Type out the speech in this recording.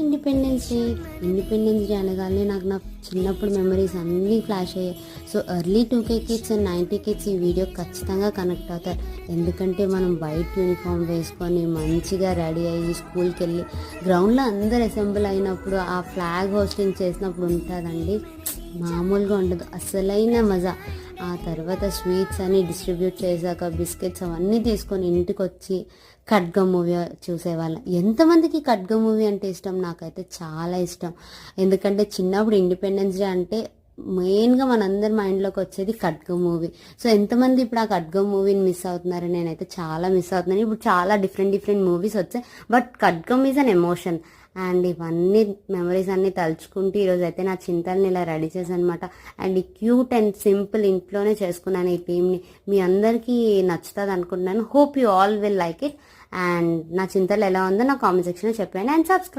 Independence day అనగానే నాకు నా చిన్నప్పుడు మెమరీస్ అన్నీ ఫ్లాష్ అయ్యాయి. So early 2K kids and 90 kids ఈ వీడియో ఖచ్చితంగా కనెక్ట్ అవుతారు. ఎందుకంటే మనం వైట్ యూనిఫామ్ వేసుకొని మంచిగా రెడీ అయ్యి స్కూల్కి వెళ్ళి గ్రౌండ్లో అందరు అసెంబ్ల్ అయినప్పుడు ఆ ఫ్లాగ్ హోస్టింగ్ చేసినప్పుడు ఉంటుందండి, మామూలుగా ఉండదు, అసలైన మజా. ఆ తర్వాత స్వీట్స్ అన్ని డిస్ట్రిబ్యూట్ చేశాక బిస్కెట్స్ అవన్నీ తీసుకొని ఇంటికి వచ్చి ఖడ్గ మూవీ చూసేవాళ్ళం. ఎంతమందికి ఖడ్గ మూవీ అంటే ఇష్టం? నాకైతే చాలా ఇష్టం. ఎందుకంటే చిన్నప్పుడు ఇండిపెండెన్స్ డే అంటే మెయిన్గా మనందరి మైండ్లోకి వచ్చేది ఖడ్గ మూవీ. సో ఎంతమంది ఇప్పుడు ఆ ఖడ్గ మూవీని మిస్ అవుతున్నారు? నేనైతే చాలా మిస్ అవుతున్నాను. ఇప్పుడు చాలా డిఫరెంట్ మూవీస్ వచ్చాయి, బట్ ఖడ్గం ఈజ్ అన్ ఎమోషన్. అండ్ ఇవన్నీ మెమరీస్ అన్నీ తలుచుకుంటూ ఈరోజు అయితే నా చింతల్ని ఇలా రెడీ చేశాను అనమాట. అండ్ ఈ క్యూట్ అండ్ సింపుల్ ఇంట్లోనే చేసుకున్నాను ఈ థీమ్ని. మీ అందరికీ నచ్చుతుంది అనుకుంటున్నాను. Hope you all will like it. And నా చింతలు ఎలా ఉందో నా కామెంట్ సెక్షన్లో చెప్పండి. And subscribe.